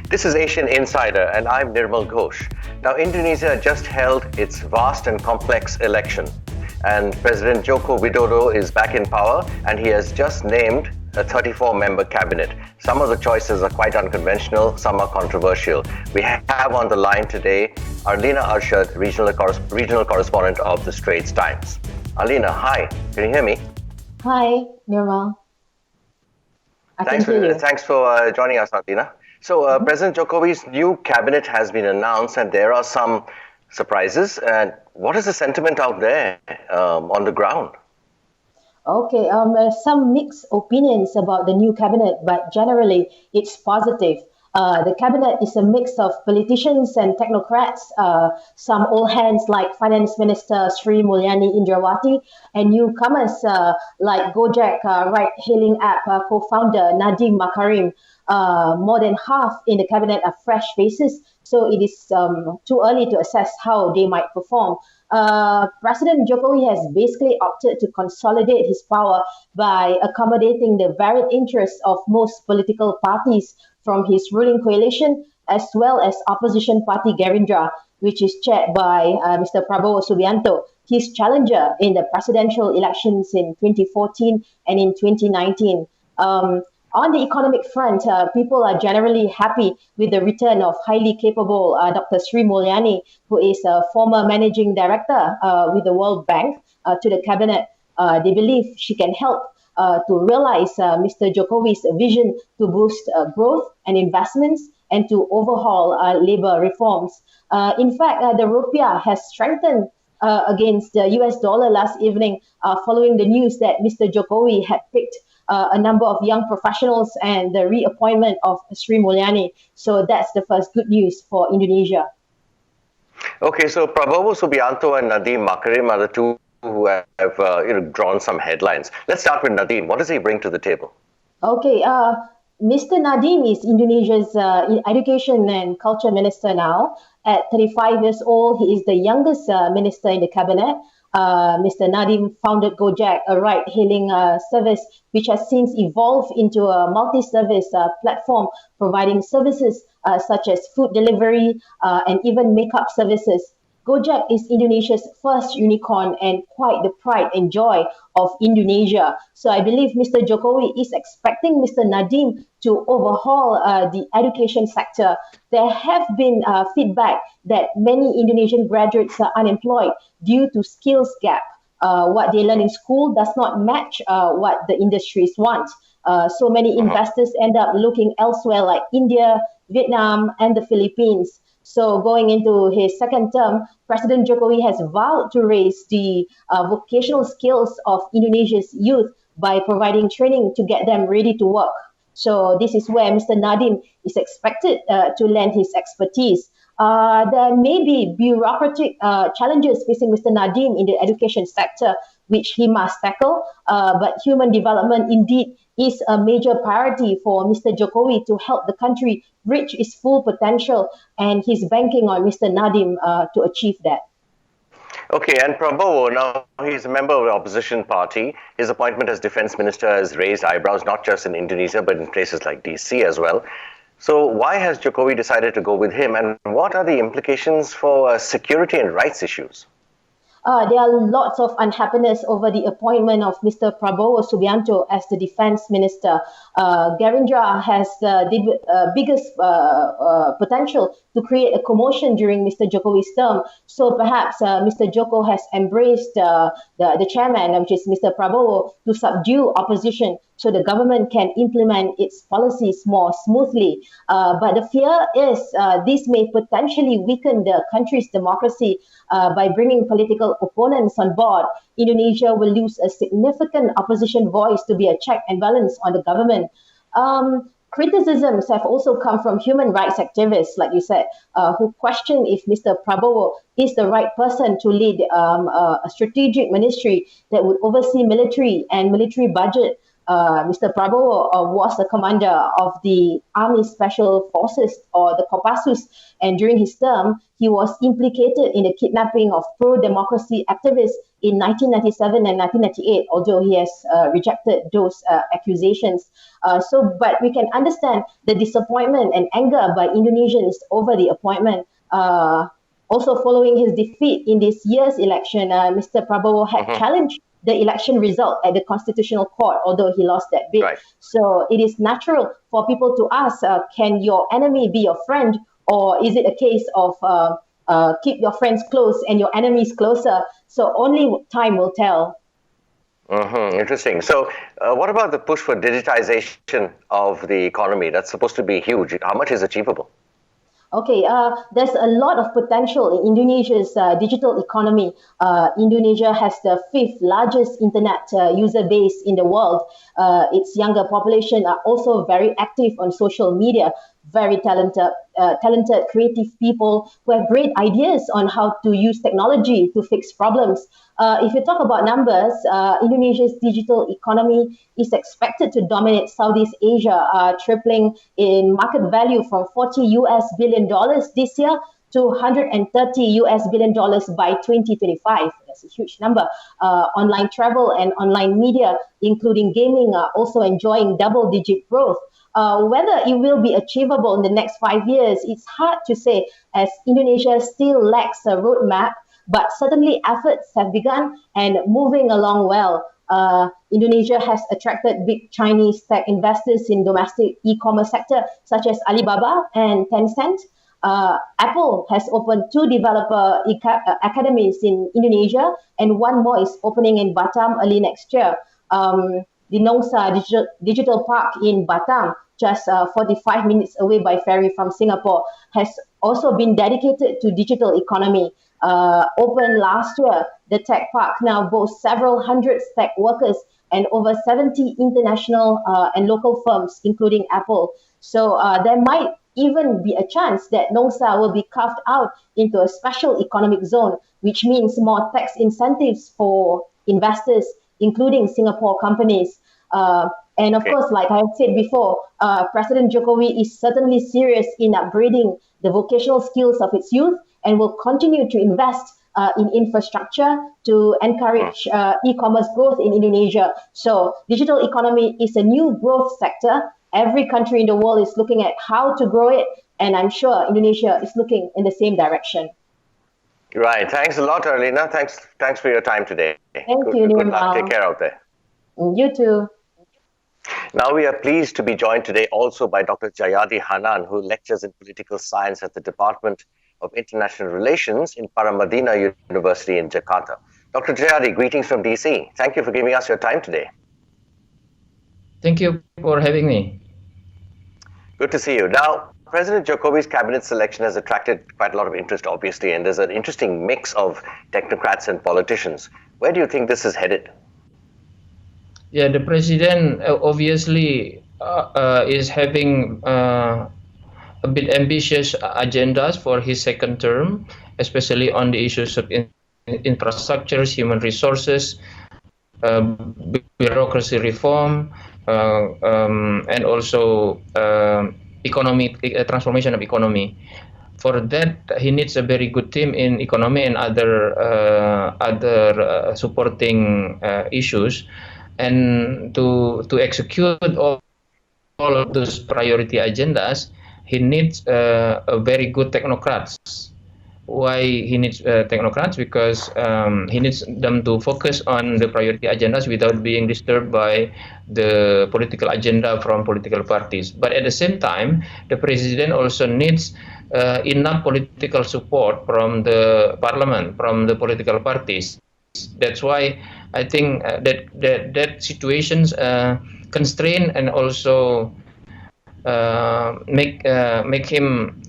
This is Asian Insider, and I'm Nirmal Ghosh. Now, Indonesia just held its vast and complex election, and President Joko Widodo is back in power, and he has just named a 34-member cabinet. Some of the choices are quite unconventional, some are controversial. We have on the line today Arlena Arshad, regional correspondent of the Straits Times. Arlena, hi. Can you hear me? Hi, Nirmal. Thanks for joining us, Arlena. So, President Jokowi's new cabinet has been announced, and there are some surprises. And what is the sentiment out there on the ground? Okay, some mixed opinions about the new cabinet, but generally it's positive. The cabinet is a mix of politicians and technocrats, some old hands like Finance Minister Sri Mulyani Indrawati, and newcomers like Gojek ride-hailing app co-founder Nadiem Makarim. More than half in the cabinet are fresh faces, so it is too early to assess how they might perform. President Jokowi has basically opted to consolidate his power by accommodating the varied interests of most political parties from his ruling coalition as well as opposition party Gerindra, which is chaired by Mr. Prabowo Subianto, his challenger in the presidential elections in 2014 and in 2019. On the economic front, people are generally happy with the return of highly capable Dr. Sri Mulyani, who is a former managing director with the World Bank, to the cabinet. They believe she can help to realize Mr. Jokowi's vision to boost growth and investments and to overhaul labor reforms. In fact, the rupiah has strengthened against the US dollar last evening following the news that Mr. Jokowi had picked a number of young professionals and the reappointment of Sri Mulyani. So that's the first good news for Indonesia. Okay, so Prabowo Subianto and Nadiem Makarim are the two who have drawn some headlines. Let's start with Nadiem. What does he bring to the table? Okay, Mr. Nadiem is Indonesia's education and culture minister now. At 35 years old, he is the youngest minister in the cabinet. Mr. Nadiem founded Gojek, a ride-hailing service which has since evolved into a multi-service platform providing services such as food delivery and even makeup services. Gojek is Indonesia's first unicorn and quite the pride and joy of Indonesia. So I believe Mr. Jokowi is expecting Mr. Nadiem to overhaul the education sector. There have been feedback that many Indonesian graduates are unemployed due to skills gap. What they learn in school does not match what the industries want. So many investors end up looking elsewhere like India, Vietnam, and the Philippines. So going into his second term, President Jokowi has vowed to raise the vocational skills of Indonesia's youth by providing training to get them ready to work. So this is where Mr. Nadiem is expected to lend his expertise. There may be bureaucratic challenges facing Mr. Nadiem in the education sector, which he must tackle. But human development indeed is a major priority for Mr. Jokowi to help the country reach its full potential, and he's banking on Mr. Nadiem to achieve that. Okay, and Prabowo, now he's a member of the opposition party. His appointment as defense minister has raised eyebrows, not just in Indonesia, but in places like DC as well. So why has Jokowi decided to go with him, and what are the implications for security and rights issues? There are lots of unhappiness over the appointment of Mr. Prabowo Subianto as the defense minister. Gerindra has the biggest potential to create a commotion during Mr. Jokowi's term. So perhaps Mr. Joko has embraced the chairman, which is Mr. Prabowo, to subdue opposition so the government can implement its policies more smoothly. But the fear is this may potentially weaken the country's democracy by bringing political opponents on board. Indonesia will lose a significant opposition voice to be a check and balance on the government. Criticisms have also come from human rights activists, like you said, who question if Mr. Prabowo is the right person to lead a strategic ministry that would oversee military and military budget. Mr. Prabowo was the commander of the Army Special Forces, or the Kopassus, and during his term, he was implicated in the kidnapping of pro-democracy activists in 1997 and 1998, although he has rejected those accusations. But we can understand the disappointment and anger by Indonesians over the appointment. Also, following his defeat in this year's election, Mr. Prabowo had challenged the election result at the Constitutional Court, although he lost that bid. Right. So it is natural for people to ask, can your enemy be your friend? Or is it a case of keep your friends close and your enemies closer? So only time will tell. Interesting. So what about the push for digitization of the economy? That's supposed to be huge. How much is achievable? Okay, there's a lot of potential in Indonesia's digital economy. Indonesia has the fifth largest internet user base in the world. Its younger population are also very active on social media. Very talented, creative people who have great ideas on how to use technology to fix problems. If you talk about numbers, Indonesia's digital economy is expected to dominate Southeast Asia, tripling in market value from $40 billion this year to $130 billion by 2025. That's a huge number. Online travel and online media, including gaming, are also enjoying double-digit growth. Whether it will be achievable in the next 5 years, it's hard to say, as Indonesia still lacks a roadmap, but certainly efforts have begun and moving along well. Indonesia has attracted big Chinese tech investors in domestic e-commerce sector, such as Alibaba and Tencent. Apple has opened 2 developer academies in Indonesia, and 1 more is opening in Batam early next year. The Nongsa Digital Park in Batam, just 45 minutes away by ferry from Singapore, has also been dedicated to digital economy. Opened last year, the tech park now boasts several hundred tech workers and over 70 international and local firms, including Apple. So there might even be a chance that Nongsa will be carved out into a special economic zone, which means more tax incentives for investors, including Singapore companies. And of course, like I said before, President Jokowi is certainly serious in upgrading the vocational skills of its youth and will continue to invest in infrastructure to encourage e-commerce growth in Indonesia. So digital economy is a new growth sector. Every country in the world is looking at how to grow it, and I'm sure Indonesia is looking in the same direction. Right. Thanks a lot, Arlena. Thanks for your time today. Thank you, Good luck. Take care out there. You too. Now we are pleased to be joined today also by Dr. Jayadi Hanan, who lectures in political science at the Department of International Relations in Paramadina University in Jakarta. Dr. Jayadi, greetings from DC. Thank you for giving us your time today. Thank you for having me. Good to see you. Now, President Jokowi's cabinet selection has attracted quite a lot of interest, obviously, and there's an interesting mix of technocrats and politicians. Where do you think this is headed? Yeah, the president obviously is having a bit ambitious agendas for his second term, especially on the issues of infrastructures, human resources, bureaucracy reform, and also transformation of economy. For that, he needs a very good team in economy and other supporting issues. And to execute all of those priority agendas, he needs a very good technocrats. Why he needs technocrats? Because he needs them to focus on the priority agendas without being disturbed by the political agenda from political parties. But at the same time, the president also needs enough political support from the parliament, from the political parties. That's why I think that situations constrain and also make him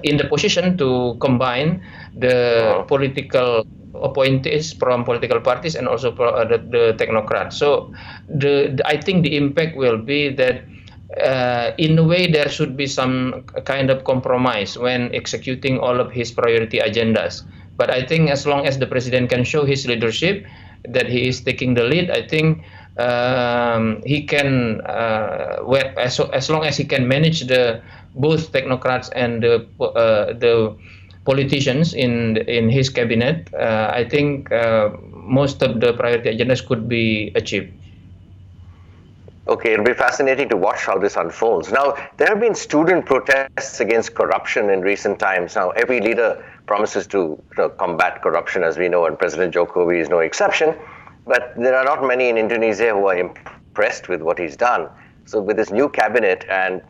in the position to combine the political appointees from political parties and also the technocrats. So I think the impact will be that in a way there should be some kind of compromise when executing all of his priority agendas. But I think as long as the president can show his leadership, that he is taking the lead, I think he can, as long as he can manage the both technocrats and the politicians in his cabinet, I think most of the priority agendas could be achieved. Okay, it'll be fascinating to watch how this unfolds. Now, there have been student protests against corruption in recent times. Now, every leader promises to combat corruption, as we know, and President Jokowi is no exception. But there are not many in Indonesia who are impressed with what he's done. So with this new cabinet and,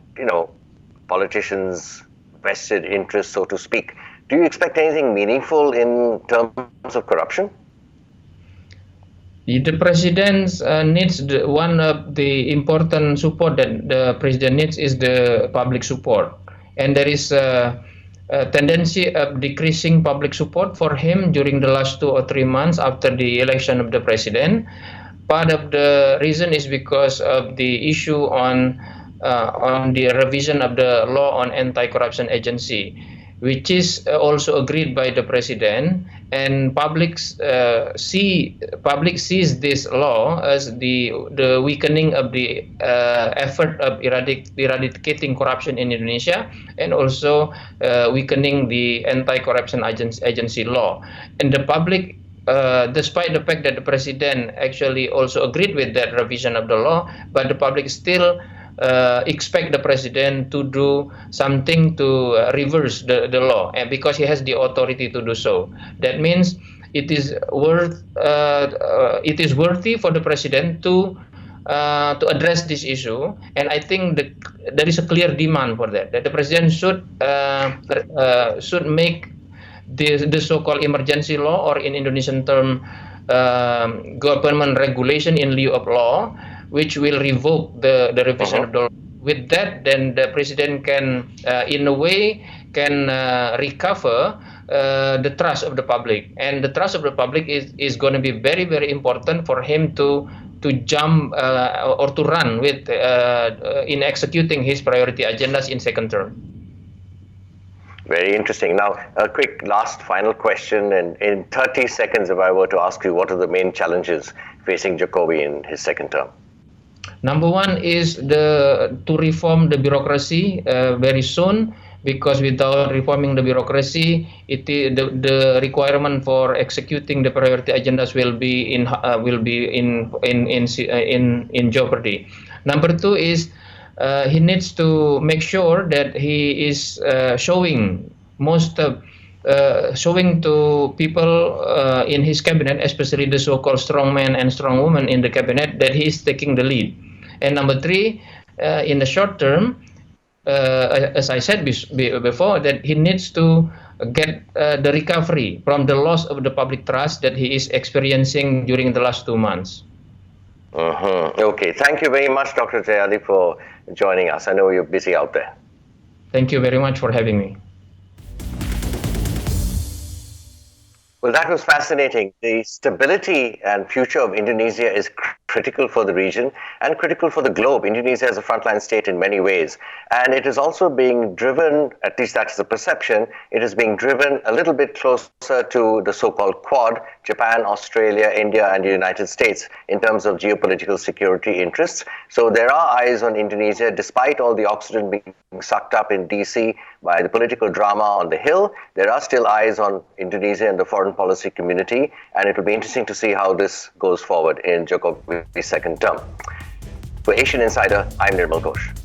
politicians' vested interests, so to speak, do you expect anything meaningful in terms of corruption? The president needs one of the important support that the president needs is the public support, and there is a tendency of decreasing public support for him during the last 2 or 3 months after the election of the president. Part of the reason is because of the issue on the revision of the law on anti-corruption agency, which is also agreed by the president, and public sees this law as the weakening of the effort of eradicating corruption in Indonesia, and also weakening the anti-corruption agency law. And the public, despite the fact that the president actually also agreed with that revision of the law, but the public still expect the president to do something to reverse the law, and because he has the authority to do so. That means it is worthy for the president to address this issue, and I think there is a clear demand for that the president should make the so-called emergency law, or in Indonesian term, government regulation in lieu of law, which will revoke the revision of the law. With that, then the president can, in a way, recover the trust of the public, and the trust of the public is going to be very, very important for him to jump or to run with in executing his priority agendas in second term. Very interesting. Now, a quick last final question, and in 30 seconds, if I were to ask you, what are the main challenges facing Jokowi in his second term? Number one is to reform the bureaucracy very soon, because without reforming the bureaucracy, the requirement for executing the priority agendas will be in jeopardy. Number two is he needs to make sure that he is showing to people in his cabinet, especially the so-called strongmen and strongwomen in the cabinet, that he is taking the lead. And number three, in the short term, as I said before, that he needs to get the recovery from the loss of the public trust that he is experiencing during the last 2 months. Okay, thank you very much, Dr. Jayadi, for joining us. I know you're busy out there. Thank you very much for having me. Well, that was fascinating. The stability and future of Indonesia is critical for the region and critical for the globe. Indonesia is a frontline state in many ways. And it is also being driven, at least that's the perception, it is being driven a little bit closer to the so-called Quad, Japan, Australia, India, and the United States, in terms of geopolitical security interests. So there are eyes on Indonesia, despite all the oxygen being sucked up in DC by the political drama on the Hill. There are still eyes on Indonesia and the foreign policy community, and it will be interesting to see how this goes forward in Jokowi's second term. For Asian Insider, I'm Nirmal Ghosh.